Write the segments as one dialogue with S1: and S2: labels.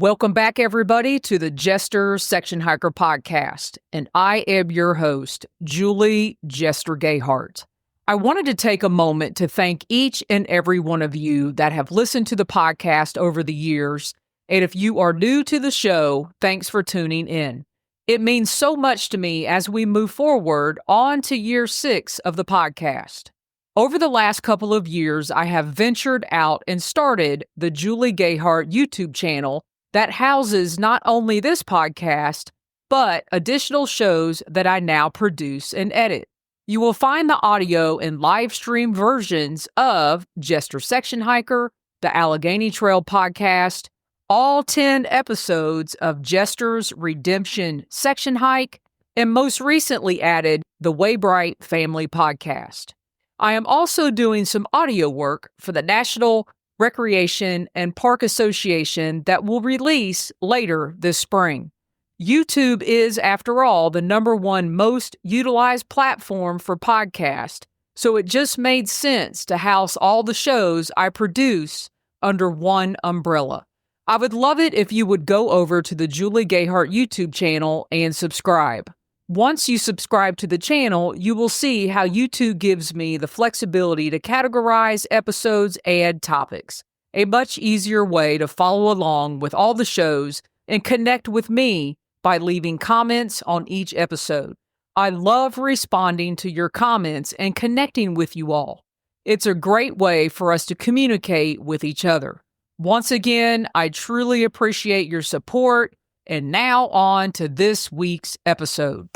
S1: Welcome back, everybody, to the Jester Section Hiker podcast, and I am your host, Julie Jester Gayhart. I wanted to take a moment to thank each and every one of you that have listened to the podcast over the years, and if you are new to the show, thanks for tuning in. It means so much to me as we move forward on to year 6 of the podcast. Over the last couple of years, I have ventured out and started the Julie Gayhart YouTube channel that houses not only this podcast, but additional shows that I now produce and edit. You will find the audio and live stream versions of Jester Section Hiker, the Allegheny Trail podcast, all 10 episodes of Jester's Redemption Section Hike, and most recently added the Waybright Family podcast. I am also doing some audio work for the National Recreation and Park Association that will release later this spring. YouTube is, after all, the #1 most utilized platform for podcasts, so it just made sense to house all the shows I produce under one umbrella. I would love it if you would go over to the Julie Gayhart YouTube channel and subscribe. Once you subscribe to the channel, you will see how YouTube gives me the flexibility to categorize episodes and topics. A much easier way to follow along with all the shows and connect with me by leaving comments on each episode. I love responding to your comments and connecting with you all. It's a great way for us to communicate with each other. Once again, I truly appreciate your support. And now on to this week's episode.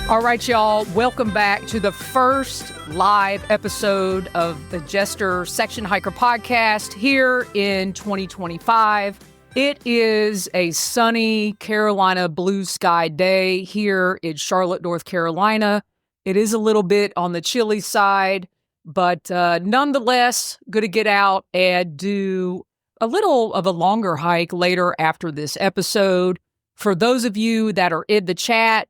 S1: All right, y'all, welcome back to the first live episode of the Jester Section Hiker podcast here in 2025. It is a sunny Carolina blue sky day here in Charlotte, North Carolina. It is a little bit on the chilly side, but nonetheless, going to get out and do a little of a longer hike later after this episode. For those of you that are in the chat,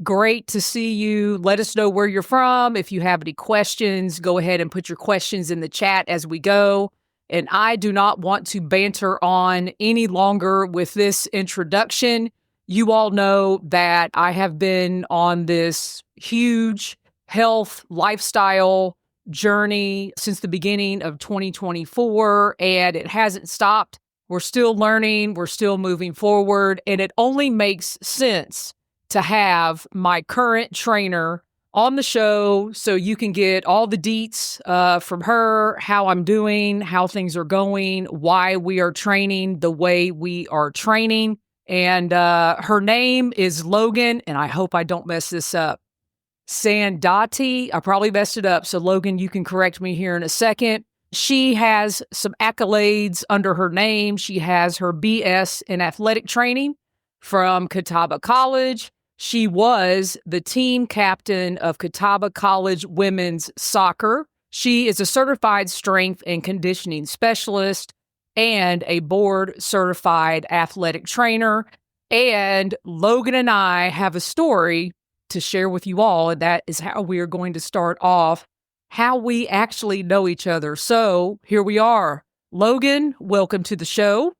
S1: great to see you. Let us know where you're from. If you have any questions, go ahead and put your questions in the chat as we go. And I do not want to banter on any longer with this introduction. You all know that I have been on this huge health lifestyle journey since the beginning of 2024, and it hasn't stopped. We're still learning. We're still moving forward, and it only makes sense to have my current trainer on the show so you can get all the deets from her, how I'm doing, how things are going, why we are training the way we are training. And her name is Logan, and I hope I don't mess this up. Sandati, I probably messed it up, so Logan, you can correct me here in a second. She has some accolades under her name. She has her BS in athletic training from Catawba College. She was the team captain of Catawba College women's soccer. She is a certified strength and conditioning specialist and a board-certified athletic trainer. And Logan and I have a story to share with you all, and that is how we are going to start off, how we actually know each other. So here we are. Logan, welcome to the show.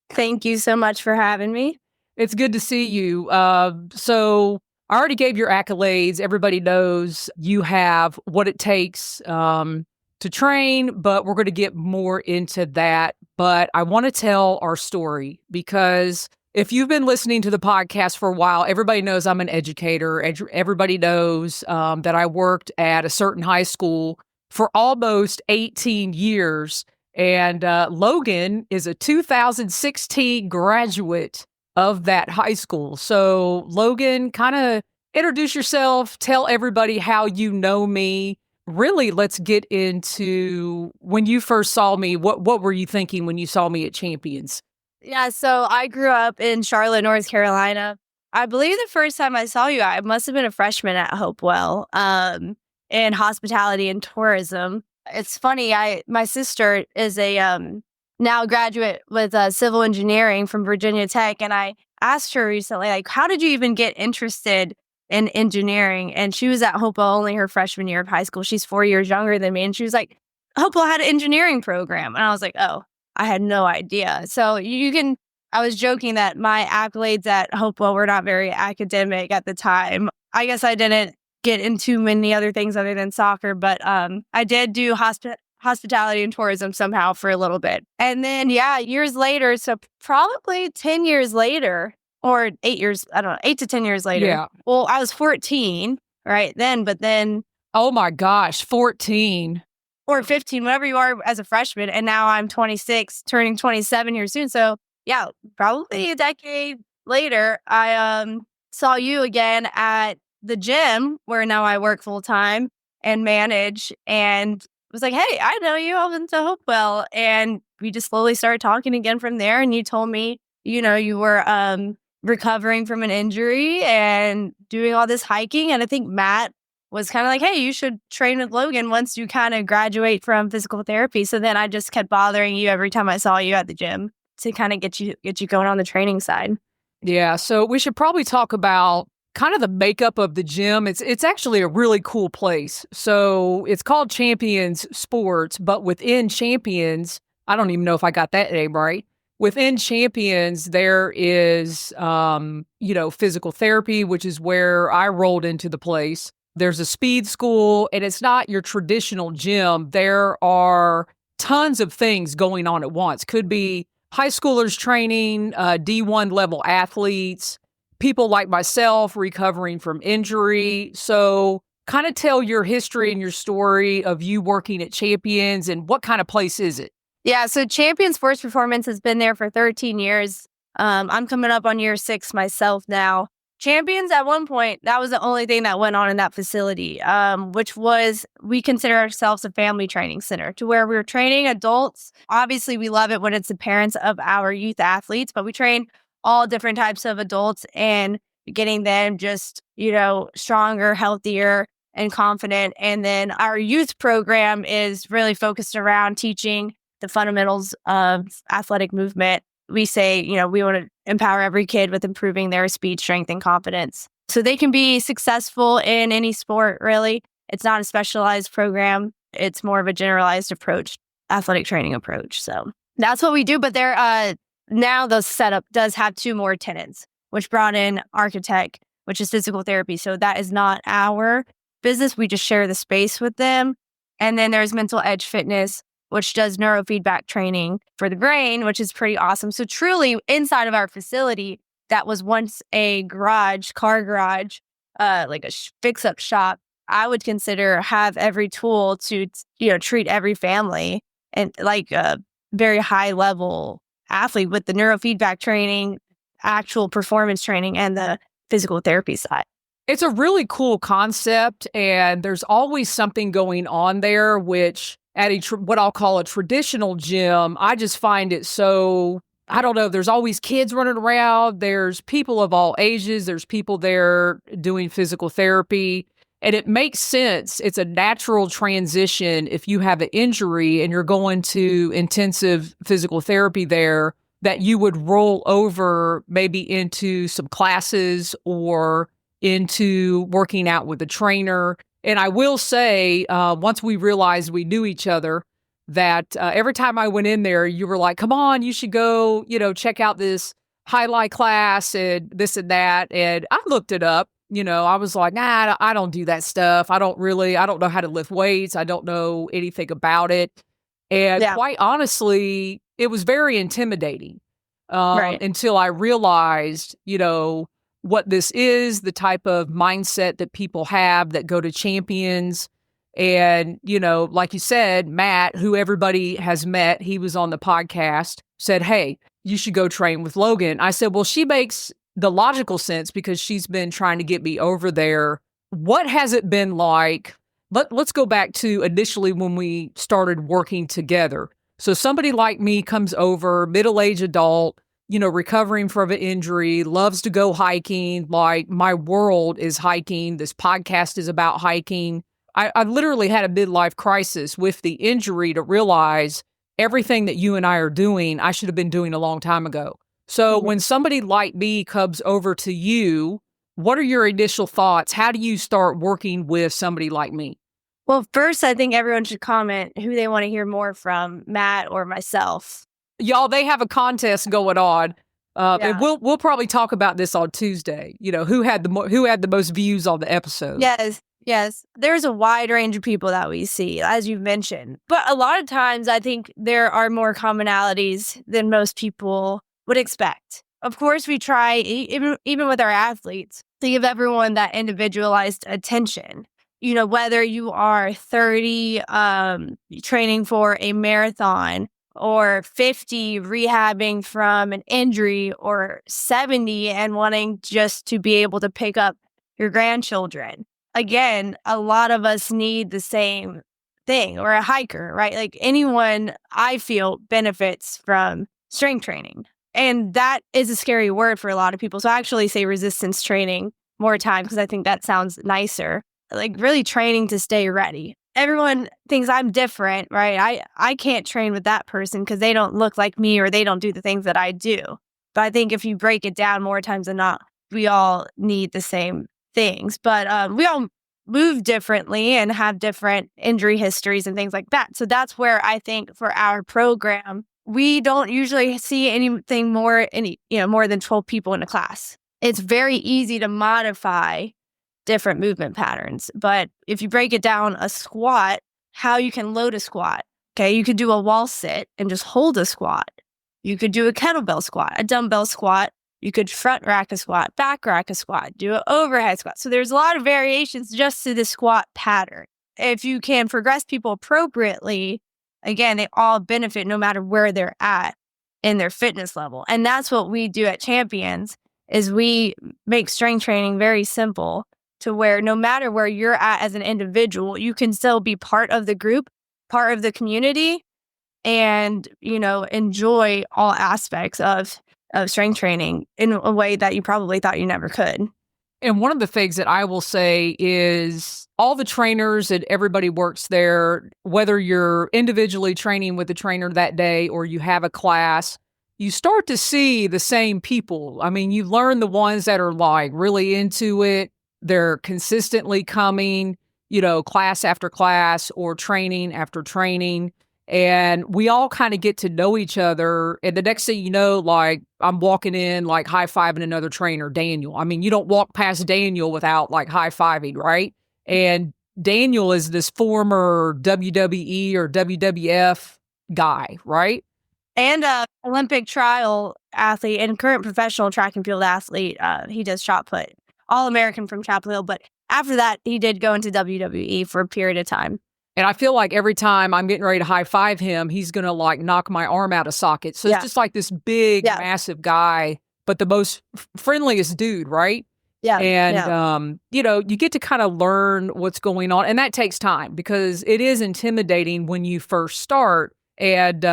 S2: Thank you so much for having me.
S1: It's good to see you. So I already gave your accolades. Everybody knows you have what it takes to train, but we're going to get more into that. But I want to tell our story because if you've been listening to the podcast for a while, everybody knows I'm an educator. Everybody knows that I worked at a certain high school for almost 18 years. And Logan is a 2016 graduate of that high school. So Logan, kind of introduce yourself, tell everybody how you know me. Really, let's get into when you first saw me. What were you thinking when you saw me at Champions?
S2: Yeah, so I grew up in Charlotte, North Carolina. I believe the first time I saw you, I must have been a freshman at Hopewell in hospitality and tourism. It's funny. My sister is a now graduate with civil engineering from Virginia Tech, and I asked her recently, like, how did you even get interested in engineering? And she was at Hopewell only her freshman year of high school. She's 4 years younger than me, and she was like, Hopewell had an engineering program, and I was like, oh, I had no idea. So you can. I was joking that my accolades at Hopewell were not very academic at the time. I guess I didn't get into many other things other than soccer, but I did do hospitality and tourism somehow for a little bit. And then, years later, so probably 10 years later or 8 years, I don't know, 8 to 10 years later.
S1: Yeah.
S2: Well, I was 14 right then, but then.
S1: Oh my gosh, 14.
S2: Or 15, whatever you are as a freshman. And now I'm 26, turning 27 here soon. So yeah, probably a decade later, I saw you again at the gym where now I work full time and manage, and was like, hey, I know you. I went to Hopewell. And we just slowly started talking again from there. And you told me, you were recovering from an injury and doing all this hiking. And I think Matt was kind of like, hey, you should train with Logan once you kind of graduate from physical therapy. So then I just kept bothering you every time I saw you at the gym to kind of get you going on the training side.
S1: Yeah, so we should probably talk about kind of the makeup of the gym. It's actually a really cool place. So it's called Champions Sports, but within Champions, I don't even know if I got that name right. Within Champions, there is, physical therapy, which is where I rolled into the place. There's a speed school, and it's not your traditional gym. There are tons of things going on at once. Could be high schoolers training, D1 level athletes, people like myself recovering from injury. So kind of tell your history and your story of you working at Champions, and what kind of place is it?
S2: Yeah, so Champion Sports Performance has been there for 13 years. I'm coming up on year 6 myself now. Champions, at one point, that was the only thing that went on in that facility, which was we consider ourselves a family training center to where we were training adults. Obviously, we love it when it's the parents of our youth athletes, but we train all different types of adults and getting them just, stronger, healthier, and confident. And then our youth program is really focused around teaching the fundamentals of athletic movement. We say, we want to empower every kid with improving their speed, strength, and confidence so they can be successful in any sport, really. It's not a specialized program. It's more of a generalized approach, athletic training approach. So that's what we do. But now the setup does have 2 more tenants, which brought in architect, which is physical therapy. So that is not our business. We just share the space with them. And then there's Mental Edge Fitness, which does neurofeedback training for the brain, which is pretty awesome. So truly inside of our facility, that was once a car garage, like a fix-up shop, I would consider have every tool to, treat every family and like a very high level athlete with the neurofeedback training, actual performance training, and the physical therapy side.
S1: It's a really cool concept, and there's always something going on there, which at what I'll call a traditional gym, I just find it so, I don't know, there's always kids running around. There's people of all ages. There's people there doing physical therapy. And it makes sense. It's a natural transition if you have an injury and you're going to intensive physical therapy there, that you would roll over maybe into some classes or into working out with a trainer. And I will say, once we realized we knew each other, that every time I went in there, you were like, come on, you should go, check out this highlight class and this and that. And I looked it up. I was like, nah, I don't do that stuff. I don't know how to lift weights. I don't know anything about it. And quite honestly, it was very intimidating until I realized, what this is, the type of mindset that people have that go to Champions. And, like you said, Matt, who everybody has met, he was on the podcast, said, hey, you should go train with Logan. I said, well, she makes the logical sense because she's been trying to get me over there. What has it been like? Let's go back to initially when we started working together. So somebody like me comes over, middle-aged adult, recovering from an injury, loves to go hiking. Like, my world is hiking. This podcast is about hiking. I literally had a midlife crisis with the injury to realize everything that you and I are doing, I should have been doing a long time ago. So when somebody like me comes over to you, what are your initial thoughts? How do you start working with somebody like me?
S2: Well, first, I think everyone should comment who they want to hear more from, Matt or myself.
S1: Y'all, they have a contest going on. And
S2: Yeah.
S1: we'll probably talk about this on Tuesday. You know, who had the most views on the episode.
S2: Yes. There's a wide range of people that we see, as you mentioned. But a lot of times, I think there are more commonalities than most people would expect. Of course, we try, even with our athletes, to give everyone that individualized attention. You know, whether you are 30 training for a marathon, or 50 rehabbing from an injury, or 70 and wanting just to be able to pick up your grandchildren. Again, a lot of us need the same thing, or a hiker, right? Like anyone, I feel, benefits from strength training. And that is a scary word for a lot of people. So I actually say resistance training more time because I think that sounds nicer. Like really training to stay ready. Everyone thinks I'm different, right? I can't train with that person because they don't look like me or they don't do the things that I do. But I think if you break it down more times than not, we all need the same things. But we all move differently and have different injury histories and things like that. So that's where I think for our program, we don't usually see anything more than 12 people in a class. It's very easy to modify different movement patterns. But if you break it down, a squat, how you can load a squat. Okay, you could do a wall sit and just hold a squat. You could do a kettlebell squat, a dumbbell squat. You could front rack a squat, back rack a squat, do an overhead squat. So there's a lot of variations just to the squat pattern. If you can progress people appropriately, again, they all benefit no matter where they're at in their fitness level. And that's what we do at Champions, is we make strength training very simple to where no matter where you're at as an individual, you can still be part of the group, part of the community, and, enjoy all aspects of strength training in a way that you probably thought you never could.
S1: And one of the things that I will say is all the trainers and everybody works there, whether you're individually training with a trainer that day or you have a class, you start to see the same people. I mean, you learn the ones that are like really into it. They're consistently coming, class after class or training after training. And we all kind of get to know each other. And the next thing you know, like I'm walking in, like high-fiving another trainer, Daniel. I mean, you don't walk past Daniel without like high-fiving, right? And Daniel is this former WWE or WWF guy, right?
S2: And Olympic trial athlete and current professional track and field athlete. He does shot put. All-American from Chapel Hill. But after that, he did go into WWE for a period of time.
S1: And I feel like every time I'm getting ready to high five him, he's going to like knock my arm out of socket. So it's just like this big, massive guy, but the most friendliest dude, right?
S2: Yeah.
S1: And, you get to kind of learn what's going on. And that takes time because it is intimidating when you first start. And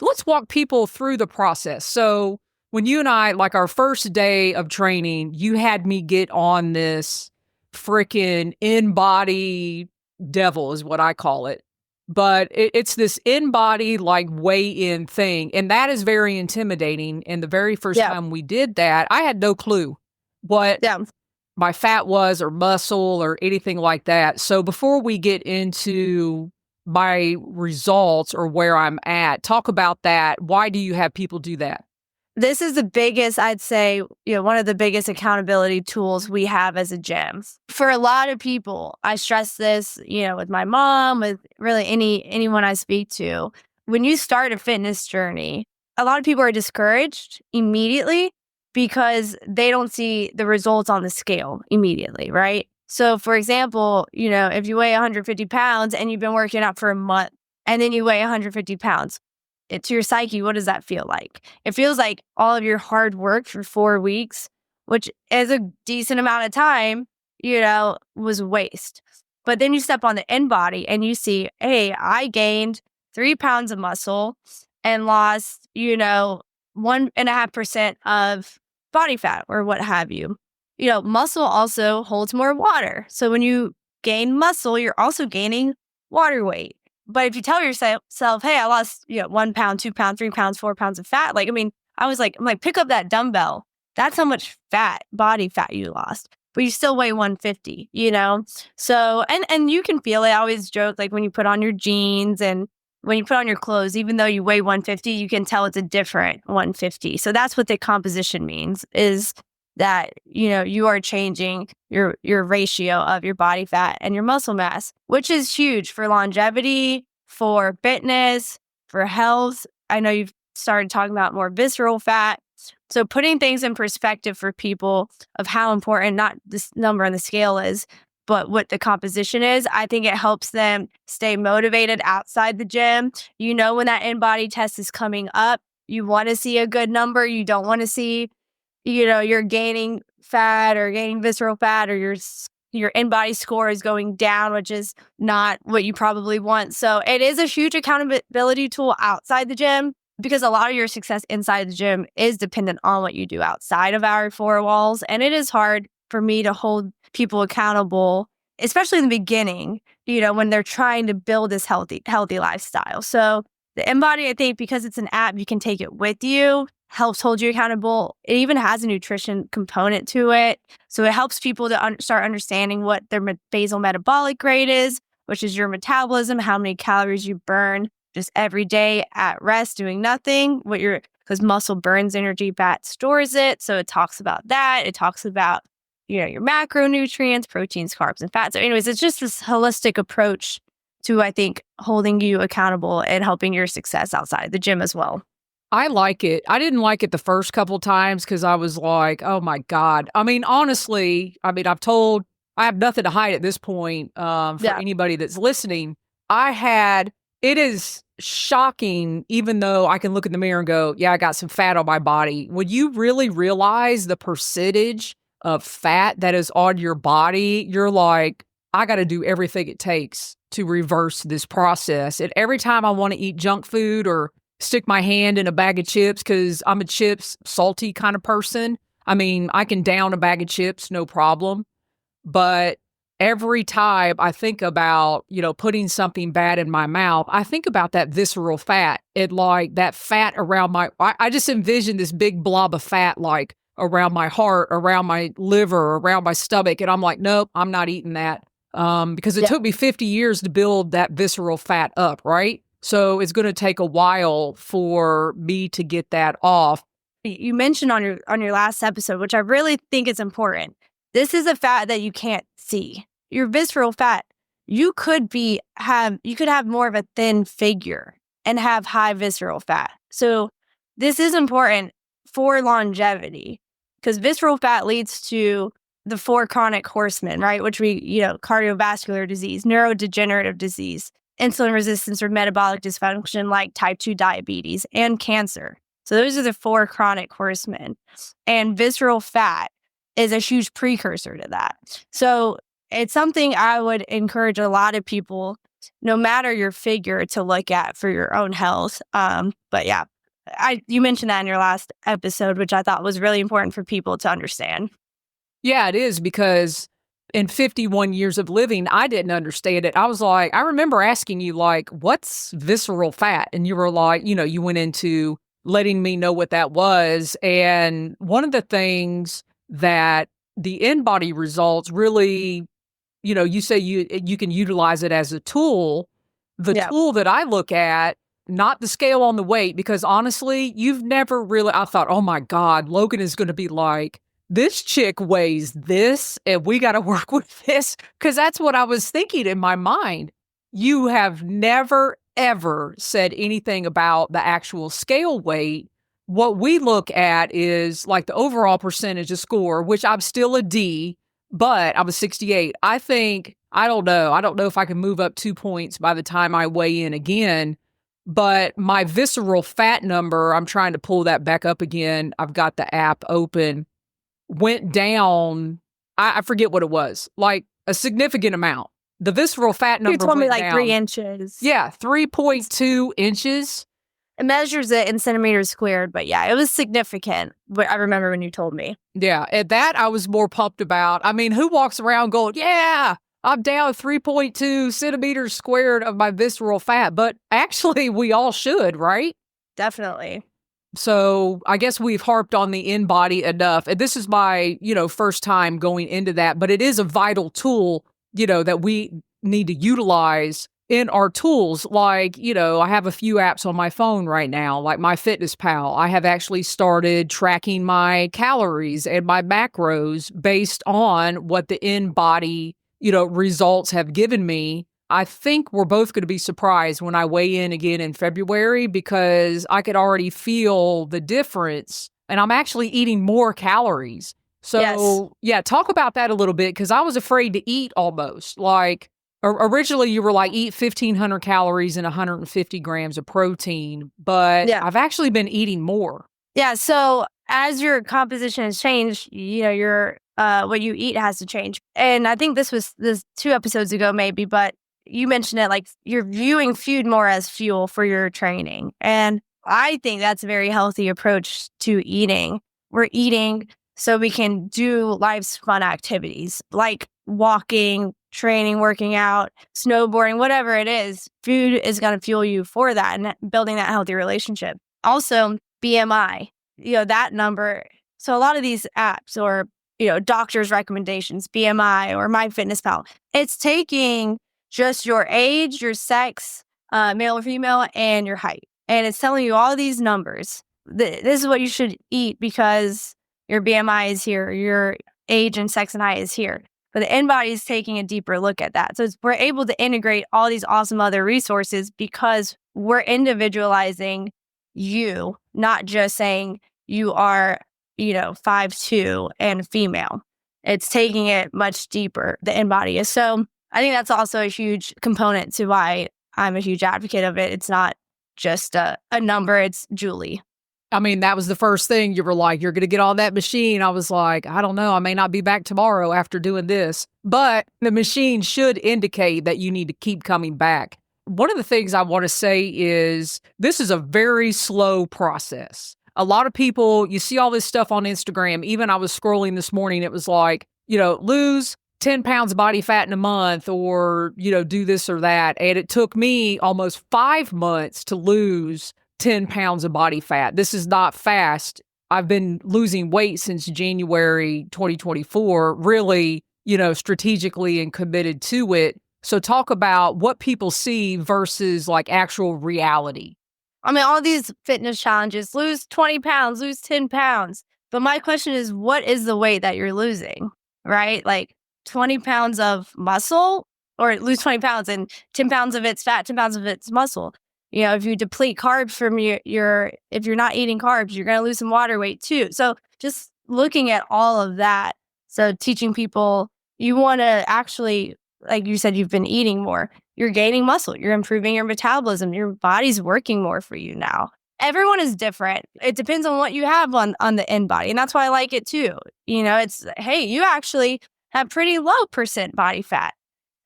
S1: let's walk people through the process. So when you and I, like our first day of training, you had me get on this freaking InBody devil is what I call it. But it's this InBody like weigh-in thing. And that is very intimidating. And the very first time we did that, I had no clue what my fat was or muscle or anything like that. So before we get into my results or where I'm at, talk about that. Why do you have people do that?
S2: This is the biggest, I'd say, one of the biggest accountability tools we have as a gym. For a lot of people, I stress this, with my mom, with really anyone I speak to. When you start a fitness journey, a lot of people are discouraged immediately because they don't see the results on the scale immediately, right? So, for example, if you weigh 150 pounds and you've been working out for a month and then you weigh 150 pounds, to your psyche, what does that feel like? It feels like all of your hard work for 4 weeks, which is a decent amount of time, was waste. But then you step on the InBody and you see, hey, I gained 3 pounds of muscle and lost, 1.5% of body fat or what have you. Muscle also holds more water. So when you gain muscle, you're also gaining water weight. But if you tell yourself, hey, I lost 1 pound, 2 pounds, 3 pounds, 4 pounds of fat. Like, I mean, I'm like, pick up that dumbbell. That's how much body fat you lost. But you still weigh 150, So, and you can feel it. I always joke, like when you put on your jeans and when you put on your clothes, even though you weigh 150, you can tell it's a different 150. So that's what the composition means, is that, you are changing your ratio of your body fat and your muscle mass, which is huge for longevity, for fitness, for health. I know you've started talking about more visceral fat. So putting things in perspective for people of how important not this number on the scale is, but what the composition is, I think it helps them stay motivated outside the gym. When that InBody test is coming up, you want to see a good number. You don't want to see, you're gaining fat or gaining visceral fat, or your InBody score is going down, which is not what you probably want. So it is a huge accountability tool outside the gym, because a lot of your success inside the gym is dependent on what you do outside of our four walls. And it is hard for me to hold people accountable, especially in the beginning, when they're trying to build this healthy lifestyle. So the InBody, I think, because it's an app, you can take it with you, helps hold you accountable. It even has a nutrition component to it. So it helps people to start understanding what their basal metabolic rate is, which is your metabolism, how many calories you burn just every day at rest doing nothing, because muscle burns energy, fat stores it. So it talks about that. It talks about, your macronutrients, proteins, carbs, and fats. So anyways, it's just this holistic approach to, I think, holding you accountable and helping your success outside the gym as well.
S1: I like it. I didn't like it the first couple times because I was like, oh my God. I mean, honestly, I have nothing to hide at this point for anybody that's listening. It is shocking, even though I can look in the mirror and go, yeah, I got some fat on my body. When you really realize the percentage of fat that is on your body, you're like, I got to do everything it takes to reverse this process. And every time I want to eat junk food or stick my hand in a bag of chips, because I'm a chips, salty kind of person. I mean, I can down a bag of chips, no problem. But every time I think about, putting something bad in my mouth, I think about that visceral fat. That fat around I just envision this big blob of fat, like around my heart, around my liver, around my stomach. And I'm like, nope, I'm not eating that. Because it took me 50 years to build that visceral fat up, right? So it's going to take a while for me to get that off.
S2: You mentioned on your last episode, which I really think is important. This is a fat that you can't see. Your visceral fat, you could have more of a thin figure and have high visceral fat. So this is important for longevity, because visceral fat leads to the 4 chronic horsemen, right? Which cardiovascular disease, neurodegenerative disease, insulin resistance or metabolic dysfunction like type 2 diabetes, and cancer. So those are the 4 chronic horsemen. And visceral fat is a huge precursor to that. So it's something I would encourage a lot of people, no matter your figure, to look at for your own health. But yeah, you mentioned that in your last episode, which I thought was really important for people to understand.
S1: Yeah, it is, because in 51 years of living, I didn't understand it. I was like, I remember asking you, like, what's visceral fat? And you were like, you went into letting me know what that was. And one of the things that the InBody results really, you say you can utilize it as a tool. The tool that I look at, not the scale on the weight, because honestly, I thought, oh my God, Logan is going to be like, this chick weighs this and we got to work with this, because that's what I was thinking in my mind. You have never, ever said anything about the actual scale weight. What we look at is like the overall percentage of score, which I'm still a D, but I'm a 68. I don't know if I can move up 2 points by the time I weigh in again, but my visceral fat number, I'm trying to pull that back up again. I've got the app open. Went down, I forget what it was, like a significant amount. The visceral fat number
S2: You told me
S1: went
S2: like
S1: down.
S2: 3 inches.
S1: Yeah, 3.2 inches.
S2: It measures it in centimeters squared, but yeah, it was significant. But I remember when you told me.
S1: Yeah, at that I was more pumped about. I mean, who walks around going, yeah, I'm down 3.2 centimeters squared of my visceral fat. But actually, we all should, right?
S2: Definitely.
S1: So I guess we've harped on the InBody enough. And this is my, first time going into that, but it is a vital tool, that we need to utilize in our tools. Like, I have a few apps on my phone right now, like MyFitnessPal. I have actually started tracking my calories and my macros based on what the InBody, results have given me. I think we're both going to be surprised when I weigh in again in February because I could already feel the difference and I'm actually eating more calories. So, yeah, talk about that a little bit because I was afraid to eat almost. Like originally you were like eat 1,500 calories and 150 grams of protein, but I've actually been eating more.
S2: Yeah. So as your composition has changed, your what you eat has to change. And I think this 2 episodes ago maybe, but you mentioned it like you're viewing food more as fuel for your training. And I think that's a very healthy approach to eating. We're eating so we can do life's fun activities like walking, training, working out, snowboarding, whatever it is. Food is going to fuel you for that and building that healthy relationship. Also, BMI, that number. So a lot of these apps or, doctor's recommendations, BMI or MyFitnessPal, it's taking just your age, your sex, male or female, and your height. And it's telling you all these numbers. This is what you should eat because your BMI is here, your age and sex and height is here. But the InBody is taking a deeper look at that. So we're able to integrate all these awesome other resources because we're individualizing you, not just saying you are, 5'2" and female. It's taking it much deeper, the InBody is. So I think that's also a huge component to why I'm a huge advocate of it. It's not just a number, it's Julie.
S1: I mean, that was the first thing you were like, you're going to get on that machine. I was like, I don't know. I may not be back tomorrow after doing this, but the machine should indicate that you need to keep coming back. One of the things I want to say is this is a very slow process. A lot of people, you see all this stuff on Instagram. Even I was scrolling this morning. It was like, lose 10 pounds of body fat in a month or, do this or that. And it took me almost 5 months to lose 10 pounds of body fat. This is not fast. I've been losing weight since January 2024, really, strategically and committed to it. So talk about what people see versus like actual reality.
S2: I mean, all these fitness challenges, lose 20 pounds, lose 10 pounds. But my question is, what is the weight that you're losing, right? Like 20 pounds of muscle or lose 20 pounds and 10 pounds of it's fat, 10 pounds of it's muscle. If you deplete carbs from if you're not eating carbs, you're going to lose some water weight too. So just looking at all of that. So teaching people, you want to actually, like you said, you've been eating more. You're gaining muscle. You're improving your metabolism. Your body's working more for you now. Everyone is different. It depends on what you have on the InBody. And that's why I like it too. It's, hey, you actually have pretty low percent body fat.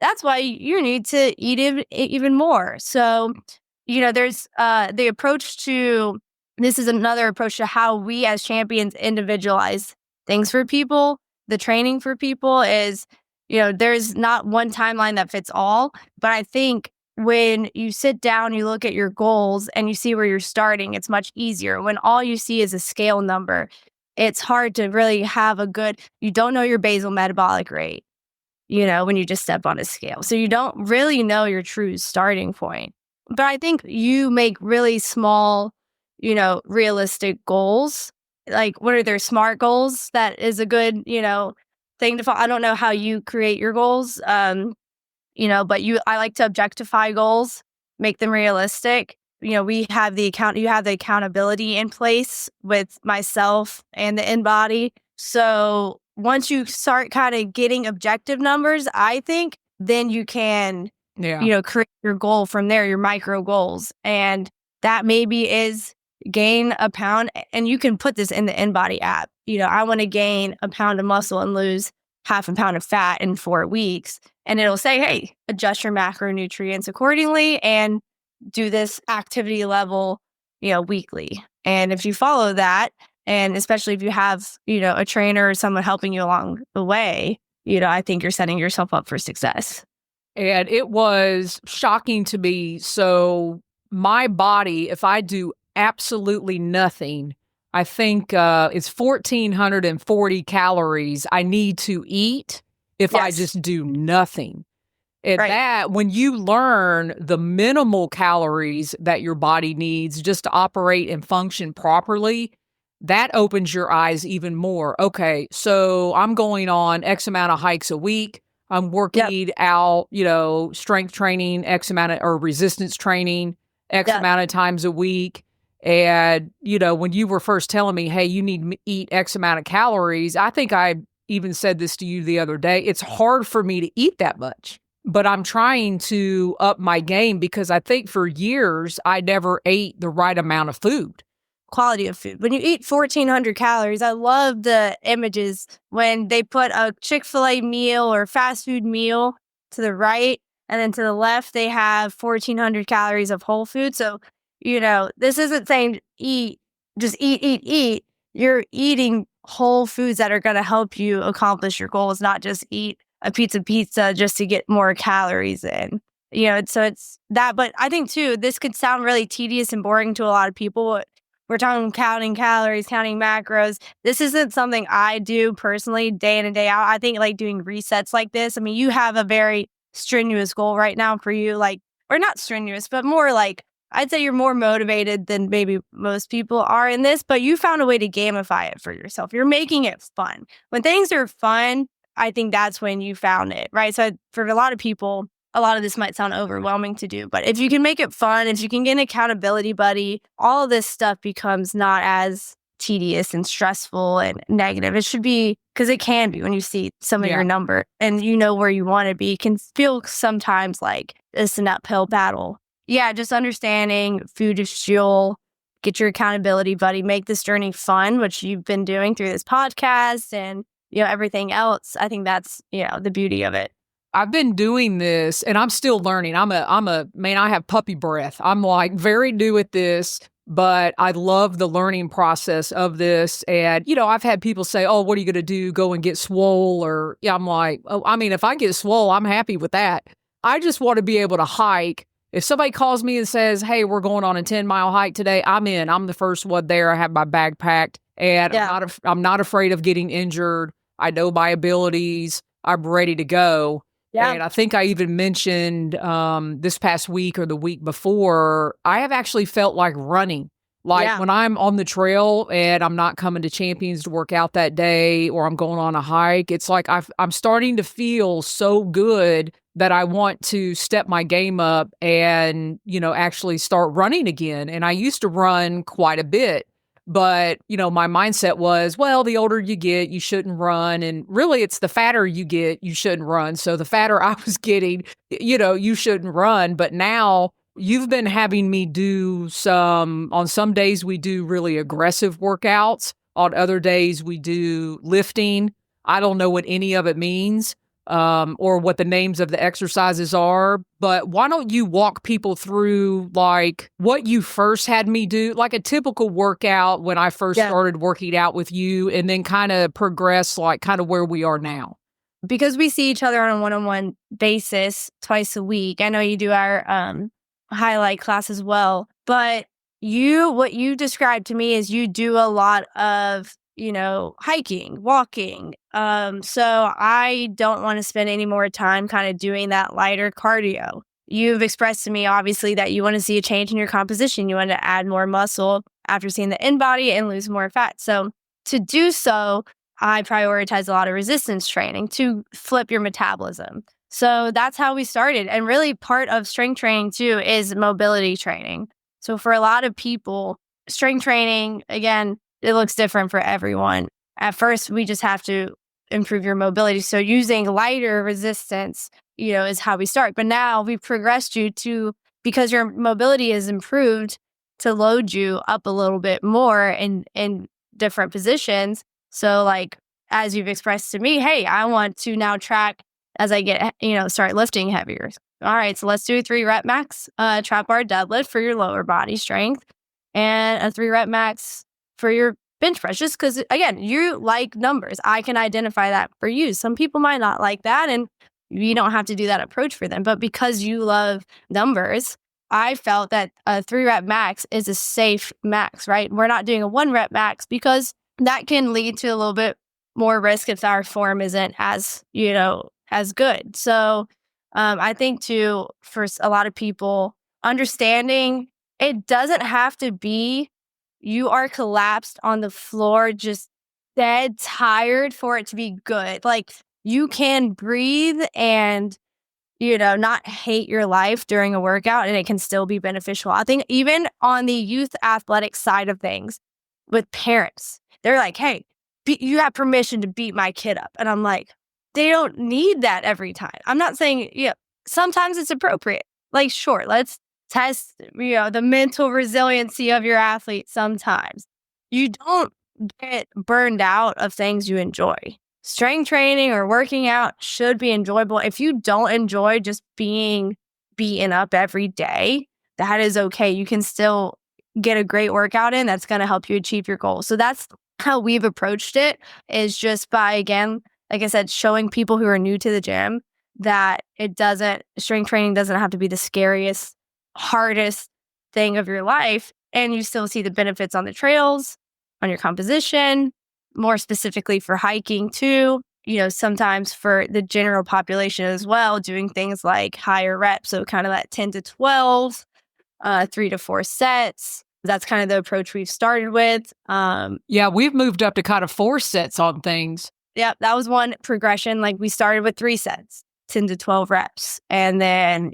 S2: That's why you need to eat even more. So, there's the approach to, this is another approach to how we as champions individualize things for people. The training for people is, there's not one timeline that fits all. But I think when you sit down, you look at your goals and you see where you're starting, it's much easier. When all you see is a scale number, it's hard to really have you don't know your basal metabolic rate, when you just step on a scale. So you don't really know your true starting point. But I think you make really small, realistic goals. Like, what are their SMART goals? That is a good, thing to follow. I don't know how you create your goals, but I like to objectify goals, make them realistic. We have you have the accountability in place with myself and the InBody. So once you start kind of getting objective numbers, I think then you can, create your goal from there, your micro goals. And that maybe is gain a pound. And you can put this in the InBody app. I want to gain a pound of muscle and lose half a pound of fat in 4 weeks. And it'll say, hey, adjust your macronutrients accordingly and do this activity level, weekly. And if you follow that, and especially if you have, a trainer or someone helping you along the way, I think you're setting yourself up for success.
S1: And it was shocking to me. So my body, if I do absolutely nothing, I think it's 1,440 calories I need to eat if I just do nothing. And that, when you learn the minimal calories that your body needs just to operate and function properly, that opens your eyes even more. Okay, so I'm going on X amount of hikes a week. I'm working out, strength training, X amount of, or resistance training, X amount of times a week. And, when you were first telling me, hey, you need to eat X amount of calories, I think I even said this to you the other day. It's hard for me to eat that much, but I'm trying to up my game because I think for years I never ate the right amount of food.
S2: Quality of food. When you eat 1,400 calories, I love the images when they put a Chick-fil-A meal or fast food meal to the right, and then to the left, they have 1,400 calories of whole food. So, this isn't saying just eat. You're eating whole foods that are going to help you accomplish your goals, not just eat a pizza just to get more calories in. So it's that. But I think, too, this could sound really tedious and boring to a lot of people. We're talking counting calories, counting macros. This isn't something I do personally day in and day out. I think doing resets like this. I mean, you have a very strenuous goal right now for you, or not strenuous, but more I'd say you're more motivated than maybe most people are in this, but you found a way to gamify it for yourself. You're making it fun. When things are fun, I think that's when you found it, right? So for a lot of people, a lot of this might sound overwhelming to do, but if you can make it fun, if you can get an accountability buddy, all of this stuff becomes not as tedious and stressful and negative. It should be, because it can be when you see some of your number and you know where you want to be. It can feel sometimes like it's an uphill battle. Yeah, just understanding food is fuel, get your accountability buddy, make this journey fun, which you've been doing through this podcast and everything else. I think that's the beauty of it.
S1: I've been doing this and I'm still learning. I have puppy breath. I'm very new at this, but I love the learning process of this. And, I've had people say, oh, what are you going to do? Go and get swole? Or I'm like, oh, if I get swole, I'm happy with that. I just want to be able to hike. If somebody calls me and says, hey, we're going on a 10-mile hike today, I'm in. I'm the first one there. I have my bag packed and I'm not afraid of getting injured. I know my abilities. I'm ready to go. Yeah. And I think I even mentioned this past week or the week before, I have actually felt like running. When I'm on the trail and I'm not coming to Champions to work out that day or I'm going on a hike, it's like I'm starting to feel so good that I want to step my game up and, actually start running again. And I used to run quite a bit. But, my mindset was, well, the older you get, you shouldn't run. And really, it's the fatter you get, you shouldn't run. So the fatter I was getting, you shouldn't run. But now you've been having me do on some days we do really aggressive workouts. On other days we do lifting. I don't know what any of it means. Or what the names of the exercises are, but why don't you walk people through what you first had me do, like a typical workout when I first started working out with you, and then kind of progress kind of where we are now?
S2: Because we see each other on a one-on-one basis twice a week. I know you do our highlight class as well, but what you described to me is you do a lot of hiking, walking. So I don't want to spend any more time kind of doing that lighter cardio. You've expressed to me, obviously, that you want to see a change in your composition. You want to add more muscle after seeing the InBody and lose more fat. So to do so, I prioritize a lot of resistance training to flip your metabolism. So that's how we started. And really part of strength training too is mobility training. So for a lot of people, strength training, again, it looks different for everyone. At first, we just have to improve your mobility. So using lighter resistance, is how we start. But now we've progressed you to, because your mobility is improved, to load you up a little bit more in different positions. So as you've expressed to me, hey, I want to now track as I get, start lifting heavier. All right, so let's do a 3-rep max trap bar deadlift for your lower body strength and a 3-rep max for your bench press, just because, again, you like numbers. I can identify that for you. Some people might not like that, and you don't have to do that approach for them. But because you love numbers, I felt that a 3-rep max is a safe max, right? We're not doing a 1-rep max because that can lead to a little bit more risk if our form isn't as, as good. So I think too, for a lot of people, understanding it doesn't have to be you are collapsed on the floor, just dead tired for it to be good. Like, you can breathe and, not hate your life during a workout, and it can still be beneficial. I think even on the youth athletic side of things with parents, they're like, hey, you have permission to beat my kid up. And I'm like, they don't need that every time. I'm not saying, sometimes it's appropriate. Like, sure, let's test, the mental resiliency of your athlete sometimes. You don't get burned out of things you enjoy. Strength training or working out should be enjoyable. If you don't enjoy just being beaten up every day, that is okay. You can still get a great workout in that's going to help you achieve your goals. So that's how we've approached it, is just by, again, like I said, showing people who are new to the gym that strength training doesn't have to be the scariest, hardest thing of your life. And you still see the benefits on the trails, on your composition, more specifically for hiking too. Sometimes for the general population as well, doing things like higher reps. So kind of that 10 to 12, 3 to 4 sets. That's kind of the approach we've started with.
S1: We've moved up to kind of 4 sets on things.
S2: Yeah, that was one progression. Like, we started with 3 sets, 10 to 12 reps. And then,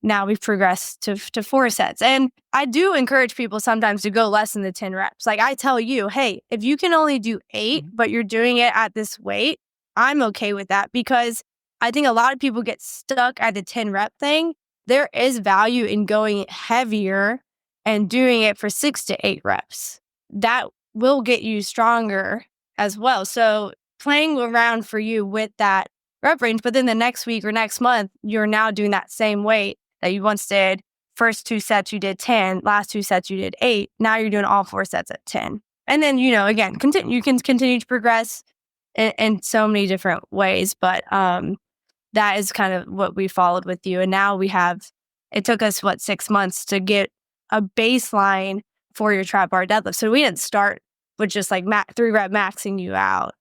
S2: now we've progressed to 4 sets. And I do encourage people sometimes to go less than the 10 reps. Like, I tell you, hey, if you can only do 8, but you're doing it at this weight, I'm okay with that, because I think a lot of people get stuck at the 10 rep thing. There is value in going heavier and doing it for 6 to 8 reps. That will get you stronger as well. So playing around for you with that rep range, but then the next week or next month, you're now doing that same weight that you once did. First 2 sets, you did 10. Last 2 sets, you did 8. Now you're doing all 4 sets at 10. And then, again, you can continue to progress in so many different ways. But that is kind of what we followed with you. And now it took us, 6 months to get a baseline for your trap bar deadlift. So we didn't start with just like 3-rep maxing you out.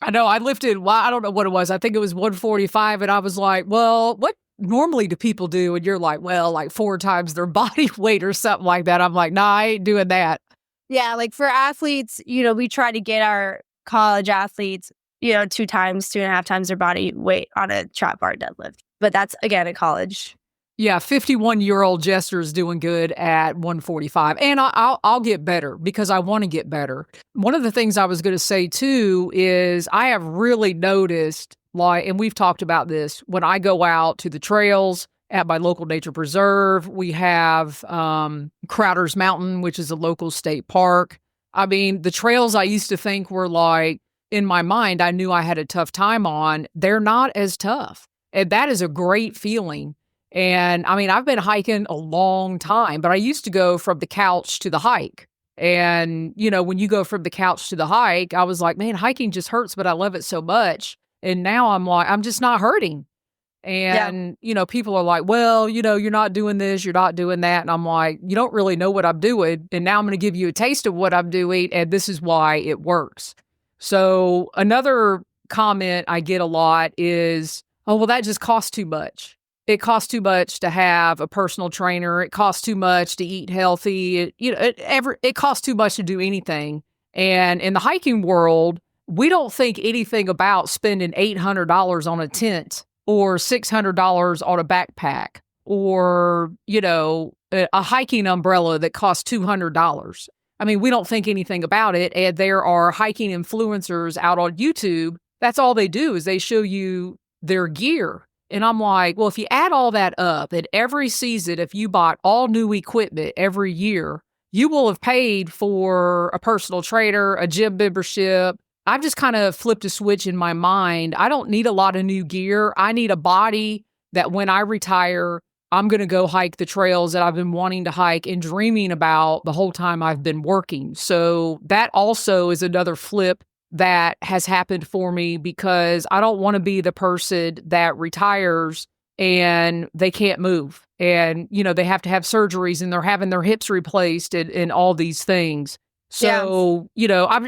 S1: I know. I lifted, I don't know what it was. I think it was 145. And I was like, well, what normally do people do? And you're like, well, like 4 times their body weight or something like that. I'm like, nah, I ain't doing that.
S2: Yeah. Like, for athletes, we try to get our college athletes, 2.5 times their body weight on a trap bar deadlift. But that's, again, at college.
S1: Yeah, 51-year-old Jester is doing good at 145. And I'll get better because I want to get better. One of the things I was going to say, too, is I have really noticed, and we've talked about this, when I go out to the trails at my local nature preserve, we have Crowder's Mountain, which is a local state park. I mean, the trails I used to think were like, in my mind, I knew I had a tough time on. They're not as tough. And that is a great feeling. And I mean, I've been hiking a long time, but I used to go from the couch to the hike. And, when you go from the couch to the hike, I was like, man, hiking just hurts, but I love it so much. And now I'm like, I'm just not hurting. And, people are like, well, you're not doing this, you're not doing that. And I'm like, you don't really know what I'm doing. And now I'm going to give you a taste of what I'm doing. And this is why it works. So another comment I get a lot is, oh, well, that just costs too much. It costs too much to have a personal trainer. It costs too much to eat healthy. It costs too much to do anything. And in the hiking world, we don't think anything about spending $800 on a tent or $600 on a backpack or, a hiking umbrella that costs $200. I mean, we don't think anything about it. And there are hiking influencers out on YouTube. That's all they do is they show you their gear. And I'm like, well, if you add all that up, and every season, if you bought all new equipment every year, you will have paid for a personal trainer, a gym membership. I've just kind of flipped a switch in my mind. I don't need a lot of new gear. I need a body that when I retire, I'm going to go hike the trails that I've been wanting to hike and dreaming about the whole time I've been working. So that also is another flip that has happened for me, because I don't want to be the person that retires and they can't move, and, they have to have surgeries and they're having their hips replaced and all these things.
S2: Yeah.
S1: So,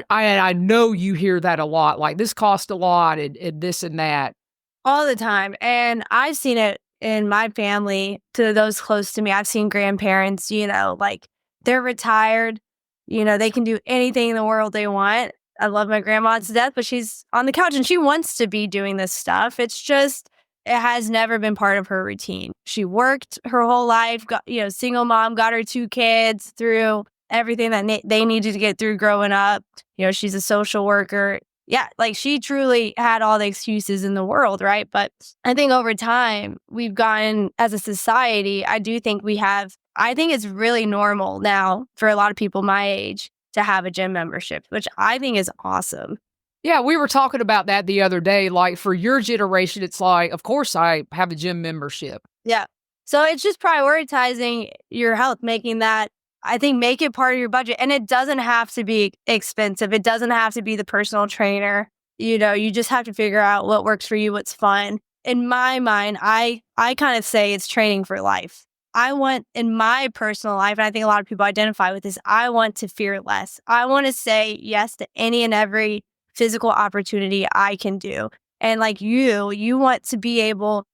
S1: I know you hear that a lot, like this cost a lot and this and that.
S2: All the time. And I've seen it in my family, to those close to me. I've seen grandparents, like they're retired, they can do anything in the world they want. I love my grandma to death, but she's on the couch and she wants to be doing this stuff. It's just, it has never been part of her routine. She worked her whole life, got, single mom, got her 2 kids through everything that they needed to get through growing up. She's a social worker. Yeah, like she truly had all the excuses in the world, right? But I think over time, we've gotten, as a society, I think it's really normal now for a lot of people my age to have a gym membership, which I think is awesome.
S1: Yeah, we were talking about that the other day. Like, for your generation, it's like, of course I have a gym membership.
S2: Yeah. So it's just prioritizing your health, making that, I think, make it part of your budget. And it doesn't have to be expensive. It doesn't have to be the personal trainer. You just have to figure out what works for you, what's fun. In my mind, I kind of say it's training for life. I want, in my personal life, and I think a lot of people identify with this, I want to fear less. I want to say yes to any and every physical opportunity I can do. And like you want to be able,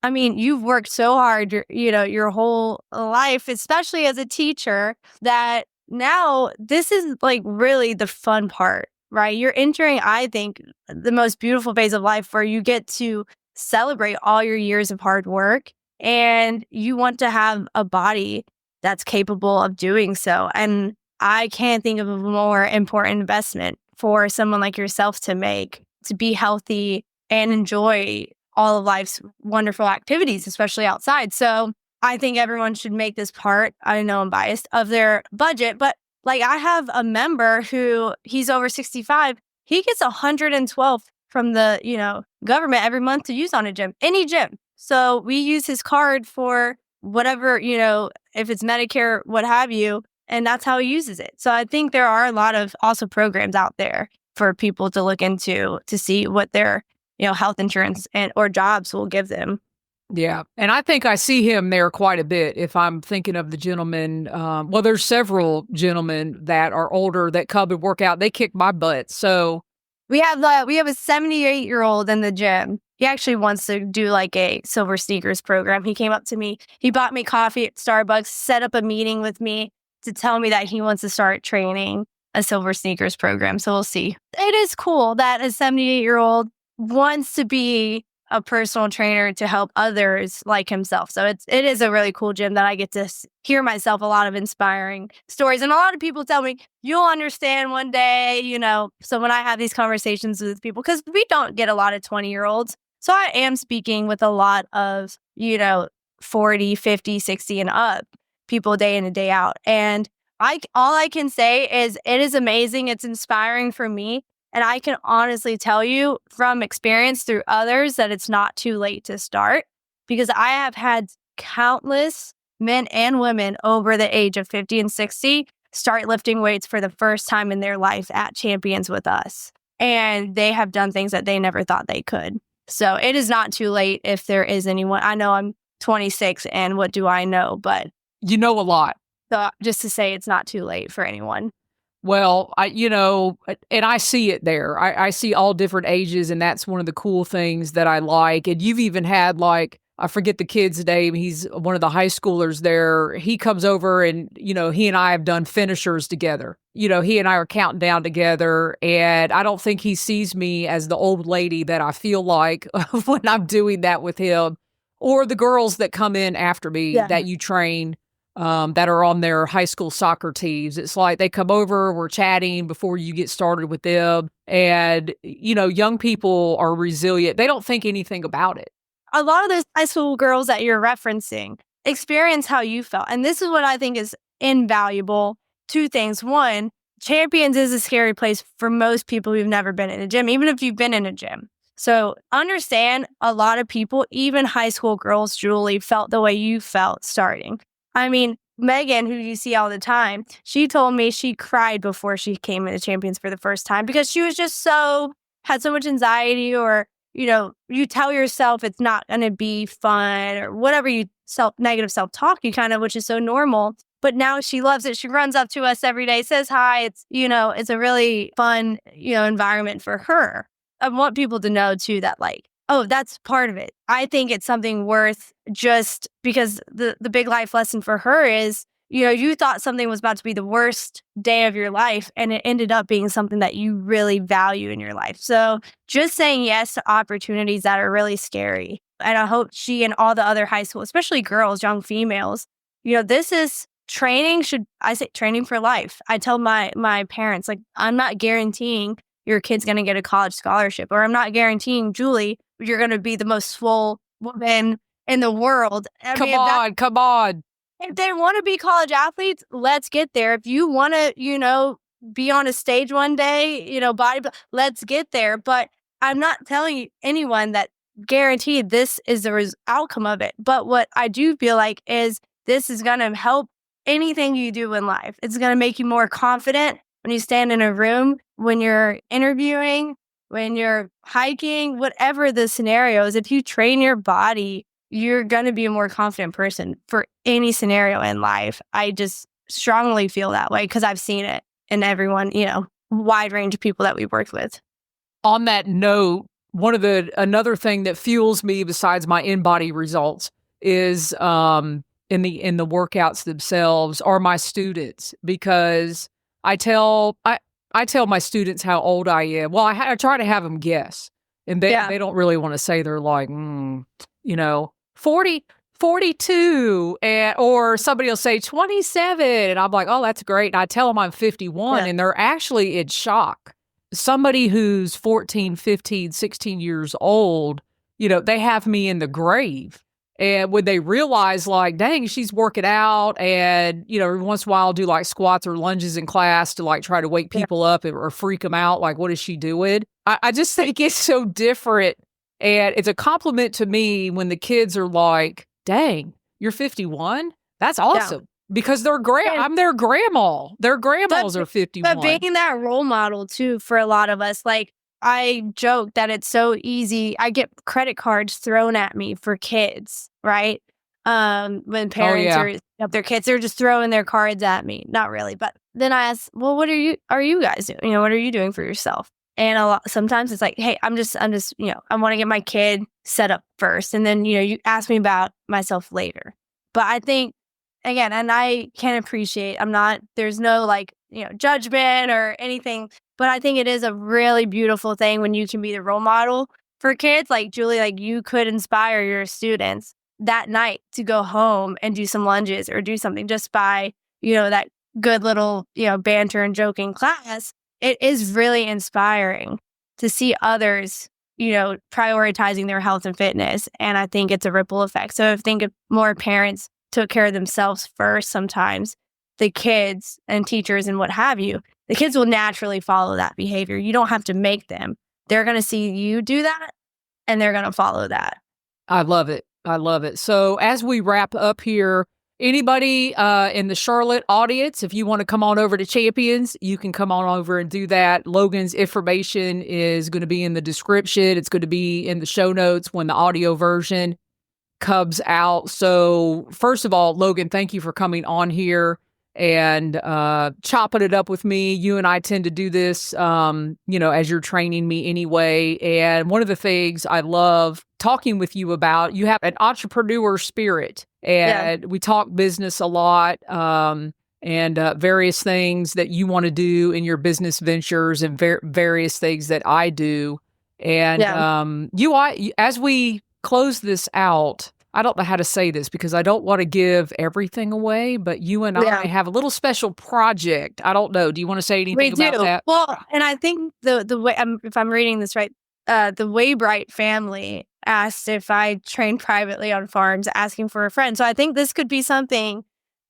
S2: I mean, you've worked so hard, your whole life, especially as a teacher, that now this is like really the fun part, right? You're entering, I think, the most beautiful phase of life where you get to celebrate all your years of hard work, and you want to have a body that's capable of doing so. And I can't think of a more important investment for someone like yourself to make, to be healthy and enjoy all of life's wonderful activities, especially outside. So I think everyone should make this part, I know I'm biased, of their budget. But like, I have a member who, he's over 65. He gets 112 from the, government every month to use on a gym, any gym. So we use his card for whatever, if it's Medicare, what have you, and that's how he uses it. So I think there are a lot of also programs out there for people to look into to see what their health insurance or jobs will give them.
S1: Yeah. And I think I see him there quite a bit. If I'm thinking of the gentleman, there's several gentlemen that are older that come and work out. They kick my butt. So
S2: we have a 78-year-old in the gym. He actually wants to do like a silver sneakers program. He came up to me. He bought me coffee at Starbucks, set up a meeting with me to tell me that he wants to start training a silver sneakers program. So we'll see. It is cool that a 78-year-old wants to be a personal trainer to help others like himself. So it is a really cool gym that I get to hear myself a lot of inspiring stories. And a lot of people tell me, you'll understand one day, So when I have these conversations with people, because we don't get a lot of 20-year-olds. So I am speaking with a lot of, 40, 50, 60 and up people day in and day out. And all I can say is it is amazing. It's inspiring for me. And I can honestly tell you from experience through others that it's not too late to start, because I have had countless men and women over the age of 50 and 60 start lifting weights for the first time in their life at Champions with us. And they have done things that they never thought they could. So it is not too late if there is anyone. I know I'm 26 and what do I know? But
S1: you know a lot.
S2: So just to say it's not too late for anyone.
S1: Well, and I see it there. I see all different ages, and that's one of the cool things that I like. And you've even had, like, I forget the kid's name. He's one of the high schoolers there. He comes over and, he and I have done finishers together. He and I are counting down together, and I don't think he sees me as the old lady that I feel like when I'm doing that with him, or the girls that come in after me that you train. That are on their high school soccer teams. It's like they come over, we're chatting before you get started with them. And, young people are resilient. They don't think anything about it.
S2: A lot of those high school girls that you're referencing experience how you felt. And this is what I think is invaluable. 2 things. 1, Champions is a scary place for most people who've never been in a gym, even if you've been in a gym. So understand, a lot of people, even high school girls, Julie, felt the way you felt starting. I mean, Megan, who you see all the time, she told me she cried before she came into Champions for the first time because she was just had so much anxiety, or, you tell yourself it's not going to be fun, or whatever negative self-talk you kind of, which is so normal. But now she loves it. She runs up to us every day, says hi. It's, it's a really fun, environment for her. I want people to know too that, like, oh, that's part of it. I think it's something worth, just because the big life lesson for her is, you thought something was about to be the worst day of your life, and it ended up being something that you really value in your life. So just saying yes to opportunities that are really scary. And I hope she and all the other high school, especially girls, young females, this is training. I say training for life. I tell my parents, like, I'm not guaranteeing your kid's going to get a college scholarship, or I'm not guaranteeing, Julie, you're going to be the most swole woman in the world.
S1: Come on.
S2: If they want to be college athletes, let's get there. If you want to, be on a stage one day, let's get there. But I'm not telling anyone that guaranteed this is the outcome of it. But what I do feel like is this is going to help anything you do in life. It's going to make you more confident when you stand in a room, when you're interviewing, when you're hiking, whatever the scenario is. If you train your body, you're going to be a more confident person for any scenario in life. I just strongly feel that way because I've seen it in everyone, wide range of people that we've worked with.
S1: On that note, another thing that fuels me besides my InBody results is in the workouts themselves are my students, because I tell my students how old I am. Well, I try to have them guess, and they don't really want to say. They're like, 40, 42, or somebody will say 27, and I'm like, oh, that's great. And I tell them I'm 51, and they're actually in shock. Somebody who's 14, 15, 16 years old, they have me in the grave. And when they realize, like, dang, she's working out, and, every once in a while I'll do like squats or lunges in class to like try to wake people up or freak them out. Like, what is she doing? I just think it's so different. And it's a compliment to me when the kids are like, dang, you're 51? That's awesome. Yeah. Because I'm their grandma. Their grandmas are 51.
S2: But being that role model too for a lot of us, like, I joke that it's so easy. I get credit cards thrown at me for kids, right? When parents are their kids, they're just throwing their cards at me. Not really, but then I ask, well, what are you guys doing? What are you doing for yourself? And sometimes it's like, hey, I'm just, I want to get my kid set up first, and then you ask me about myself later. But I think, again, and I can appreciate, there's no like judgment or anything. But I think it is a really beautiful thing when you can be the role model for kids. Like, Julie, like, you could inspire your students that night to go home and do some lunges or do something just by, that good little, banter and joking class. It is really inspiring to see others, prioritizing their health and fitness. And I think it's a ripple effect. So I think if more parents took care of themselves first, sometimes the kids and teachers and what have you, the kids will naturally follow that behavior. You don't have to make them. They're going to see you do that, and they're going to follow that.
S1: I love it. So as we wrap up here, anybody in the Charlotte audience, if you want to come on over to Champions, you can come on over and do that. Logan's information is going to be in the description. It's going to be in the show notes when the audio version comes out. So first of all, Logan, thank you for coming on here and chopping it up with me. You and I tend to do this, as you're training me anyway. And one of the things I love talking with you about, you have an entrepreneur spirit, and we talk business a lot, and various things that you want to do in your business ventures, and various things that I do. And as we close this out, I don't know how to say this because I don't want to give everything away, but you and I have a little special project. I don't know. Do you want to say anything about that?
S2: Well, and I think the way, if I'm reading this right, the Waybright family asked if I train privately on farms, asking for a friend. So I think this could be something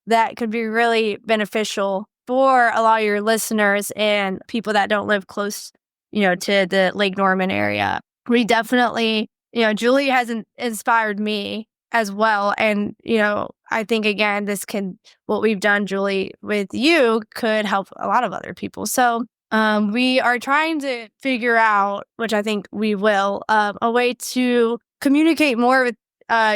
S2: that could be really beneficial for a lot of your listeners and people that don't live close, to the Lake Norman area. we definitely, Julie has inspired me as well. And, I think, again, what we've done, Julie, with you could help a lot of other people. So we are trying to figure out, which I think we will, a way to communicate more with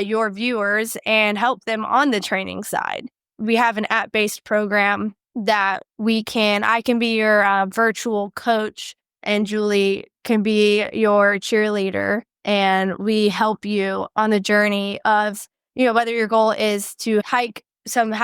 S2: your viewers and help them on the training side. We have an app-based program that I can be your virtual coach, and Julie can be your cheerleader. And we help you on the journey of, whether your goal is to have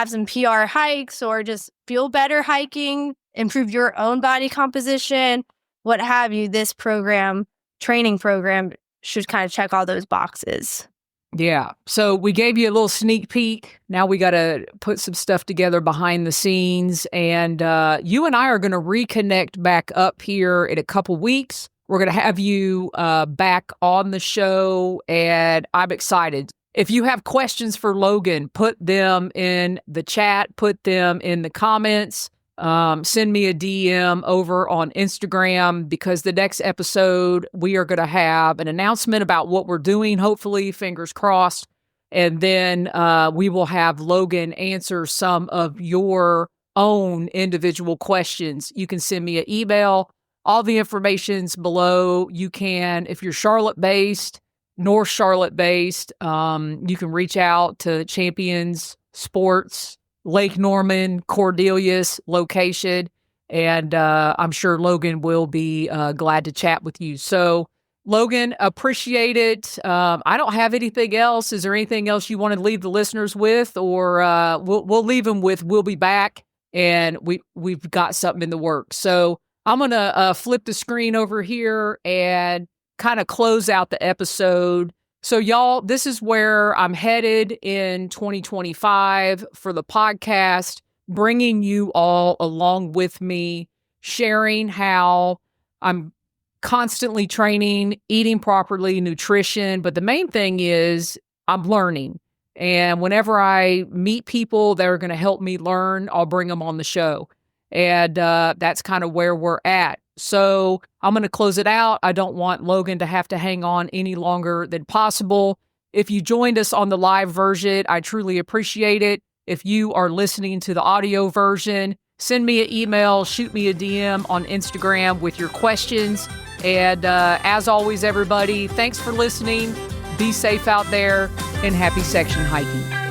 S2: some PR hikes or just feel better hiking, improve your own body composition, what have you. This training program should kind of check all those boxes.
S1: Yeah. So we gave you a little sneak peek. Now we got to put some stuff together behind the scenes. And you and I are going to reconnect back up here in a couple weeks. We're going to have you back on the show, and I'm excited. If you have questions for Logan, put them in the chat, put them in the comments. Send me a DM over on Instagram, because the next episode, we are going to have an announcement about what we're doing, hopefully, fingers crossed. And then we will have Logan answer some of your own individual questions. You can send me an email. All the information's below. You can, if you're Charlotte-based, North Charlotte-based, you can reach out to Champions Sports, Lake Norman, Cordelius location, and I'm sure Logan will be glad to chat with you. So, Logan, appreciate it. I don't have anything else. Is there anything else you want to leave the listeners with, or we'll leave them with we'll be back, and we've got something in the works. So I'm gonna flip the screen over here and kind of close out the episode. So y'all, this is where I'm headed in 2025 for the podcast, bringing you all along with me, sharing how I'm constantly training, eating properly, nutrition. But the main thing is I'm learning. And whenever I meet people that are going to help me learn, I'll bring them on the show. And that's kind of where we're at. So I'm going to close it out. I don't want Logan to have to hang on any longer than possible. If you joined us on the live version, I truly appreciate it. If you are listening to the audio version, send me an email, shoot me a DM on Instagram with your questions. And as always, everybody, thanks for listening. Be safe out there, and happy section hiking.